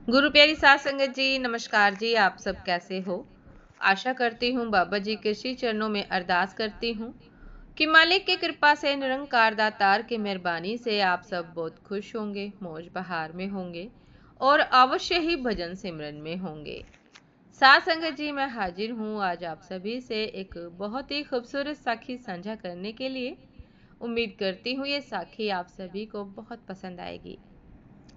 गुरु प्यारी साध संगत जी, नमस्कार जी। आप सब कैसे हो? आशा करती हूँ बाबा जी के श्री चरणों में अरदास करती हूँ कि मालिक की कृपा से, निरंकार दातार की मेहरबानी से आप सब बहुत खुश होंगे, मौज बहार में होंगे और अवश्य ही भजन सिमरन में होंगे। साध संगत जी, मैं हाजिर हूँ आज आप सभी से एक बहुत ही खूबसूरत साखी साझा करने के लिए। उम्मीद करती हूँ ये साखी आप सभी को बहुत पसंद आएगी।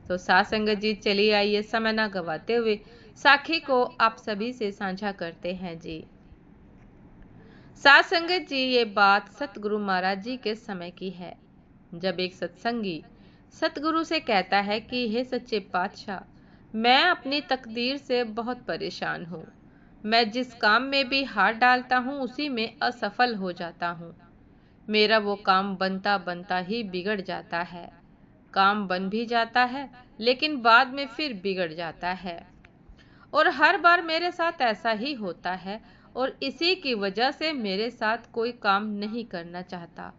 तो साथ संगत जी, चलिए आइए समय ना गवाते हुए साखी को आप सभी से साझा करते हैं जी। साथ संगत जी, ये बात सतगुरु महाराज जी के समय की है, जब एक सत्संगी सतगुरु से कहता है कि हे सच्चे पातशाह, मैं अपनी तकदीर से बहुत परेशान हूँ। मैं जिस काम में भी हाथ डालता हूँ उसी में असफल हो जाता हूँ। मेरा वो काम बनता बनता ही बिगड़ जाता है। काम बन भी जाता है लेकिन बाद में फिर बिगड़ जाता है और हर बार मेरे साथ ऐसा ही होता है और इसी की वजह से मेरे साथ कोई काम नहीं करना चाहता।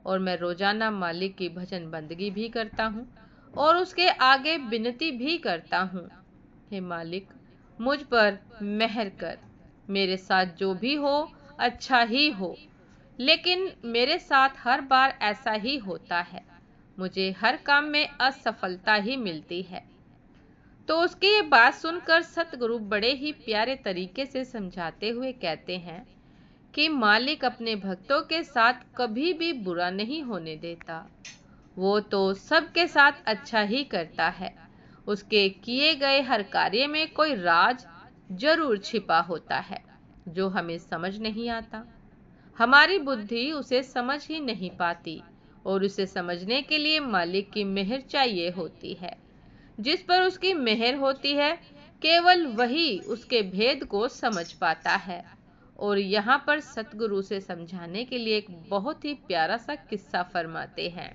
और मैं रोजाना मालिक की भजन बंदगी भी करता हूँ और उसके आगे विनती भी करता हूँ, हे मालिक, मुझ पर मेहर कर। मेरे साथ जो भी हो अच्छा ही हो, लेकिन मेरे साथ हर बार ऐसा ही होता है। मुझे हर काम में असफलता ही मिलती है। तो उसकी ये बात सुनकर सतगुरु बड़े ही प्यारे तरीके से समझाते हुए कहते हैं कि मालिक अपने भक्तों के साथ कभी भी बुरा नहीं होने देता। वो तो सबके साथ अच्छा ही करता है। उसके किए गए हर कार्य में कोई राज जरूर छिपा होता है जो हमें समझ नहीं आता। हमारी बुद्धि उसे समझ ही नहीं पाती और उसे समझने के लिए मालिक की मेहर चाहिए होती है। जिस पर उसकी मेहर होती है, केवल वही उसके भेद को समझ पाता है। और यहाँ पर सतगुरु से समझाने के लिए एक बहुत ही प्यारा सा किस्सा फरमाते हैं।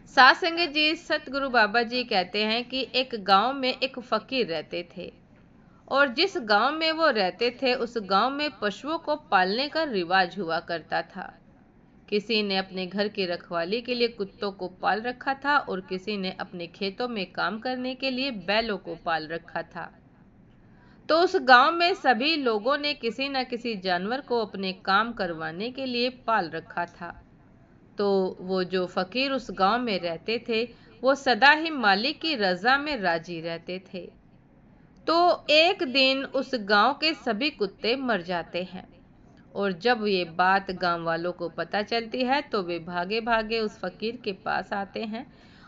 साथ संगत जी, सतगुरु बाबा जी कहते हैं कि एक गांव में एक फकीर रहते थे और जिस गांव में वो रहते थे उस गांव में पशुओं को पालने का रिवाज हुआ करता था। किसी ने अपने घर की रखवाली के लिए कुत्तों को पाल रखा था और किसी ने अपने खेतों में काम करने के लिए बैलों को पाल रखा था। तो उस गांव में सभी लोगों ने किसी न किसी जानवर को अपने काम करवाने के लिए पाल रखा था। तो वो जो फकीर उस गांव में रहते थे, वो सदा ही मालिक की रजा में राजी रहते थे। तो एक दिन उस गांव के सभी कुत्ते मर जाते हैं और जब ये बात गांव वालों को पता चलती है तो वे भागे भागे उस फकीर के पास आते हैं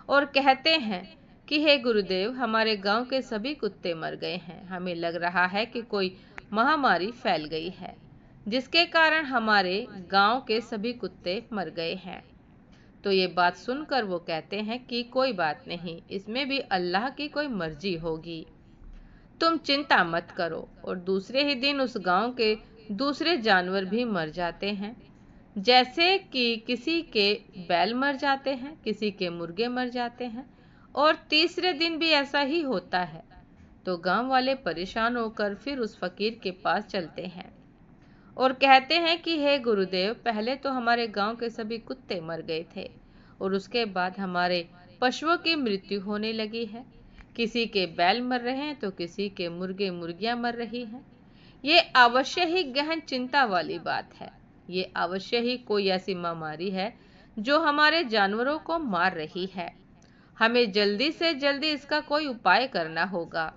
और कहते हैं कि हे गुरुदेव, हमारे गांव के सभी कुत्ते मर गए हैं। हमें लग रहा है कि कोई महामारी फैल गई है जिसके कारण हमारे गांव के सभी कुत्ते मर गए हैं। तो ये बात सुनकर वो कहते हैं कि कोई बात नहीं, इसमें भी अल्लाह की कोई मर्जी होगी, तुम चिंता मत करो। और दूसरे ही दिन उस गांव के दूसरे जानवर भी मर जाते हैं, जैसे कि किसी के बैल मर जाते हैं, किसी के मुर्गे मर जाते हैं और तीसरे दिन भी ऐसा ही होता है। तो गांव वाले परेशान होकर फिर उस फकीर के पास चलते हैं और कहते हैं कि हे गुरुदेव, पहले तो हमारे गांव के सभी कुत्ते मर गए थे और उसके बाद हमारे पशुओं की मृत्यु होने लगी है। किसी के बैल मर रहे हैं तो किसी के मुर्गे मुर्गियां मर रही हैं। ये अवश्य ही गहन चिंता वाली बात है। ये अवश्य ही कोई ऐसी महामारी है जो हमारे जानवरों को मार रही है। हमें जल्दी से जल्दी इसका कोई उपाय करना होगा,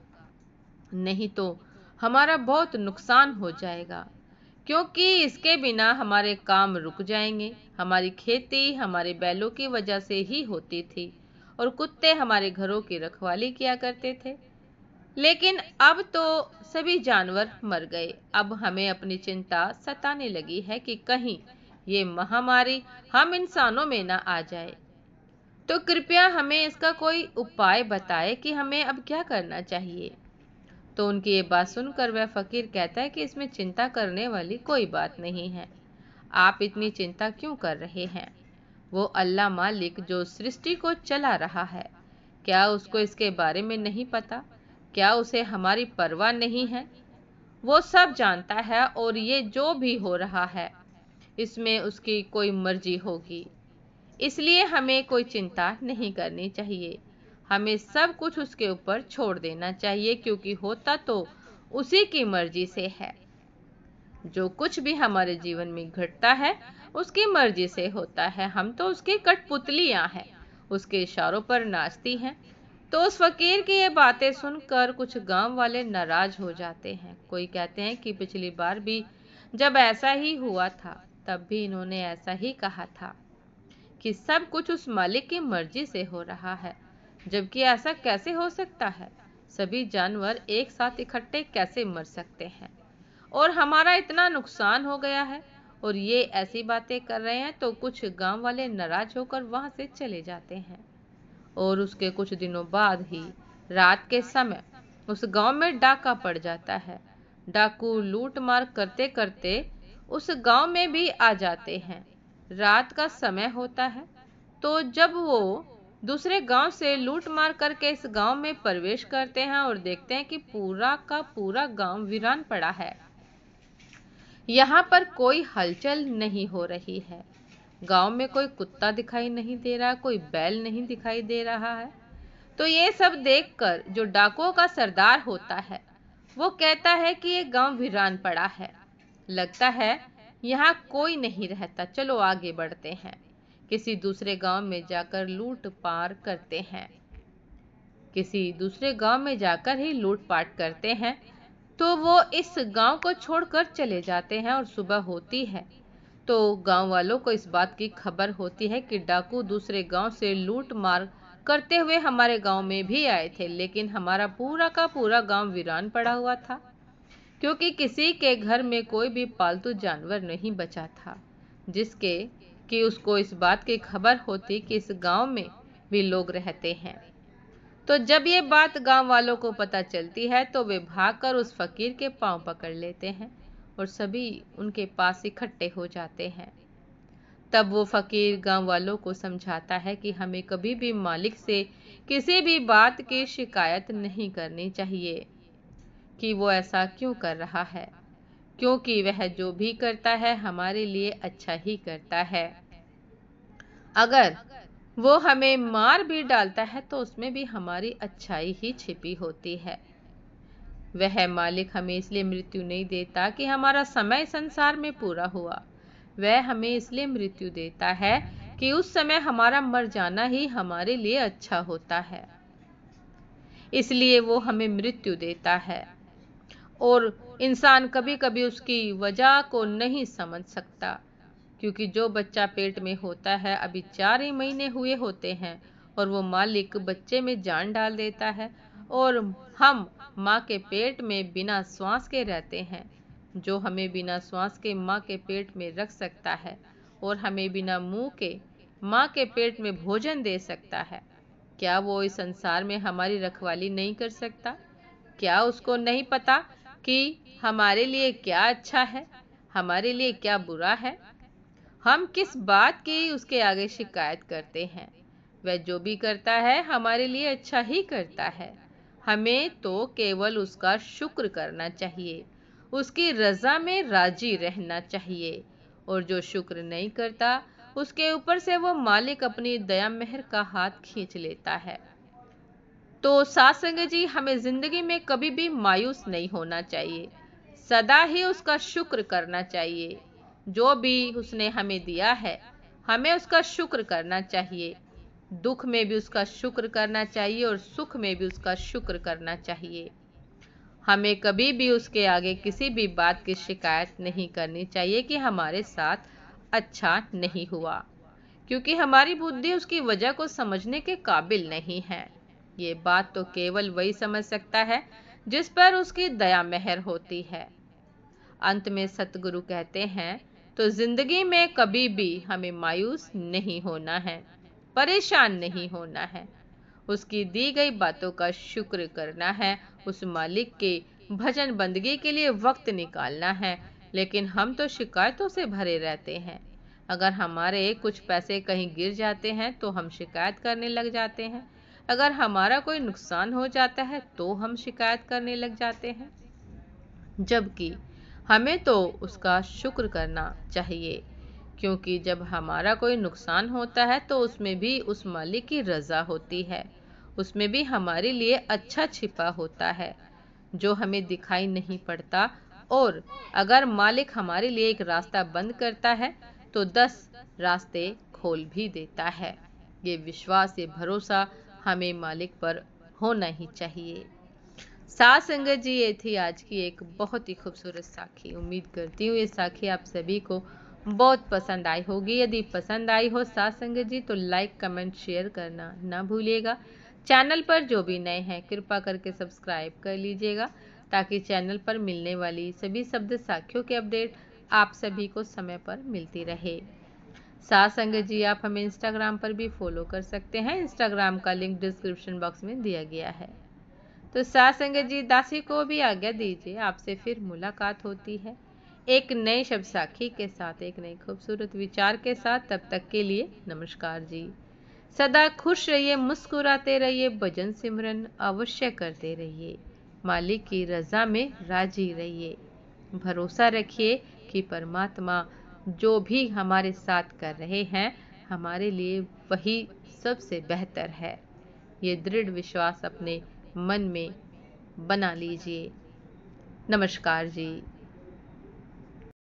नहीं तो हमारा बहुत नुकसान हो जाएगा, क्योंकि इसके बिना हमारे काम रुक जाएंगे। हमारी खेती हमारे बैलों की वजह से ही होती थी और कुत्ते हमारे घरों की रखवाली किया करते थे, लेकिन अब तो सभी जानवर मर गए। अब हमें अपनी चिंता सताने लगी है कि कहीं ये महामारी हम इंसानों में ना आ जाए। तो कृपया हमें इसका कोई उपाय बताएं कि हमें अब क्या करना चाहिए। तो उनकी ये बात सुनकर वह फकीर कहता है कि इसमें चिंता करने वाली कोई बात नहीं है। आप इतनी चिंता क्यों कर रहे हैं? वो अल्लाह मालिक जो सृष्टि को चला रहा है, क्या उसको इसके बारे में नहीं पता? क्या उसे हमारी परवाह नहीं है? वो सब जानता है और ये जो भी हो रहा है इसमें उसकी कोई मर्जी होगी, इसलिए हमें कोई चिंता नहीं करनी चाहिए। हमें सब कुछ उसके ऊपर छोड़ देना चाहिए, क्योंकि होता तो उसी की मर्जी से है। जो कुछ भी हमारे जीवन में घटता है उसकी मर्जी से होता है। हम तो उसकी कठपुतलियां हैं, उसके इशारों पर नाचती हैं। तो उस फकीर की ये बातें सुनकर कुछ गांव वाले नाराज हो जाते हैं। कोई कहते हैं कि पिछली बार भी जब ऐसा ही हुआ था तब भी इन्होंने ऐसा ही कहा था कि सब कुछ उस मालिक की मर्जी से हो रहा है, जबकि ऐसा कैसे हो सकता है? सभी जानवर एक साथ इकट्ठे कैसे मर सकते हैं? और हमारा इतना नुकसान हो गया है और ये ऐसी बातें कर रहे हैं। तो कुछ गांव वाले नाराज होकर वहां से चले जाते हैं। और उसके कुछ दिनों बाद ही रात के समय उस गांव में डाका पड़ जाता है। डाकू लूट मार करते करते उस गांव में भी आ जाते हैं। रात का समय होता है, तो जब वो दूसरे गांव से लूट मार करके इस गांव में प्रवेश करते हैं और देखते हैं कि पूरा का पूरा गांव वीरान पड़ा है। यहाँ पर कोई हलचल नहीं हो रही है। गांव में कोई कुत्ता दिखाई नहीं दे रहा, कोई बैल नहीं दिखाई दे रहा है। तो ये सब देखकर जो डाकुओं का सरदार होता है वो कहता है कि ये गांव वीरान पड़ा है, लगता है यहाँ कोई नहीं रहता, चलो आगे बढ़ते हैं, किसी दूसरे गांव में जाकर लूट पार करते हैं। किसी दूसरे गांव में जाकर ही लूटपाट करते हैं। तो वो इस गांव को छोड़कर चले जाते हैं और सुबह होती है तो गांव वालों को इस बात की खबर होती है कि डाकू दूसरे गांव से लूट मार करते हुए हमारे गांव में भी आए थे, लेकिन हमारा पूरा का पूरा गांव वीरान पड़ा हुआ था, क्योंकि किसी के घर में कोई भी पालतू जानवर नहीं बचा था जिसके कि उसको इस बात की खबर होती कि इस गांव में भी लोग रहते हैं। तो जब ये बात गांव वालों को पता चलती है तो वे भागकर उस फकीर के पांव पकड़ लेते हैं और सभी उनके पास इकट्ठे हो जाते हैं। तब वो फकीर गांव वालों को समझाता है कि हमें कभी भी मालिक से किसी भी बात की शिकायत नहीं करनी चाहिए कि वो ऐसा क्यों कर रहा है, क्योंकि वह जो भी करता है हमारे लिए अच्छा ही करता है। अगर वो हमें मार भी डालता है तो उसमें भी हमारी अच्छाई ही छिपी होती है। वह मालिक हमें इसलिए मृत्यु नहीं देता कि हमारा समय संसार में पूरा हुआ, वह हमें इसलिए मृत्यु देता है कि उस समय हमारा मर जाना ही हमारे लिए अच्छा होता है, इसलिए वो हमें मृत्यु देता है। और इंसान कभी कभी उसकी वजह को नहीं समझ सकता, क्योंकि जो बच्चा पेट में होता है अभी 4 ही महीने हुए होते हैं और वो मालिक बच्चे में जान डाल देता है और हम माँ के पेट में बिना श्वास के रहते हैं। जो हमें बिना श्वास के माँ के पेट में रख सकता है और हमें बिना मुंह के माँ के पेट में भोजन दे सकता है, क्या वो इस संसार में हमारी रखवाली नहीं कर सकता? क्या उसको नहीं पता कि हमारे लिए क्या अच्छा है, हमारे लिए क्या बुरा है? हम किस बात की उसके आगे शिकायत करते हैं? वह जो भी करता है हमारे लिए अच्छा ही करता है। हमें तो केवल उसका शुक्र करना चाहिए, उसकी रजा में राजी रहना चाहिए। और जो शुक्र नहीं करता उसके ऊपर से वो मालिक अपनी दया मेहर का हाथ खींच लेता है। तो साथ संगत जी, हमें जिंदगी में कभी भी मायूस नहीं होना चाहिए, सदा ही उसका शुक्र करना चाहिए। जो भी उसने हमें दिया है हमें उसका शुक्र करना चाहिए। दुख में भी उसका शुक्र करना चाहिए और सुख में भी उसका शुक्र करना चाहिए। हमें कभी भी उसके आगे किसी भी बात की शिकायत नहीं करनी चाहिए कि हमारे साथ अच्छा नहीं हुआ, क्योंकि हमारी बुद्धि उसकी वजह को समझने के काबिल नहीं है। ये बात तो केवल वही समझ सकता है जिस पर उसकी दया मेहर होती है। अंत में सतगुरु कहते हैं, तो जिंदगी में कभी भी हमें मायूस नहीं होना है, परेशान नहीं होना है, उसकी दी गई बातों का शुक्र करना है, उस मालिक के भजन बंदगी के लिए वक्त निकालना है। लेकिन हम तो शिकायतों से भरे रहते हैं। अगर हमारे कुछ पैसे कहीं गिर जाते हैं तो हम शिकायत करने लग जाते हैं, अगर हमारा कोई नुकसान हो जाता है तो हम शिकायत करने लग जाते हैं, जबकि हमें तो उसका शुक्र करना चाहिए। क्योंकि जब हमारा कोई नुकसान होता है तो उसमें भी उस मालिक की रजा होती है, उसमें भी हमारे लिए अच्छा छिपा होता है जो हमें दिखाई नहीं पड़ता। और अगर मालिक हमारे लिए एक रास्ता बंद करता है तो 10 रास्ते खोल भी देता है। ये विश्वास, ये भरोसा हमें मालिक पर होना ही चाहिए। साथ संगत जी, ये थी आज की एक बहुत ही खूबसूरत साखी। उम्मीद करती हूँ ये साखी आप सभी को बहुत पसंद आई होगी। यदि पसंद आई हो साथ संगत जी तो लाइक, कमेंट, शेयर करना ना भूलिएगा। चैनल पर जो भी नए हैं कृपा करके सब्सक्राइब कर लीजिएगा ताकि चैनल पर मिलने वाली सभी शब्द साखियों के अपडेट आप सभी को समय पर मिलती रहे। साथ संगत जी, आप हमें इंस्टाग्राम पर भी फॉलो कर सकते हैं। इंस्टाग्राम का लिंक डिस्क्रिप्शन बॉक्स में दिया गया है। तो साथ संगत जी, दासी को भी आज्ञा दीजिए। आपसे फिर मुलाकात होती है एक नए शब्द साखी के साथ, एक नए खूबसूरत विचार के साथ। तब तक के लिए नमस्कार जी। सदा खुश रहिए, मुस्कुराते रहिए, भजन सिमरन अवश्य करते रहिए, मालिक की रजा में राजी रहिए। भरोसा रखिए कि परमात्मा जो भी हमारे साथ कर रहे हैं हमारे लिए वही सबसे बेहतर है। ये दृढ़ विश्वास अपने मन में बना लीजिए। नमस्कार जी।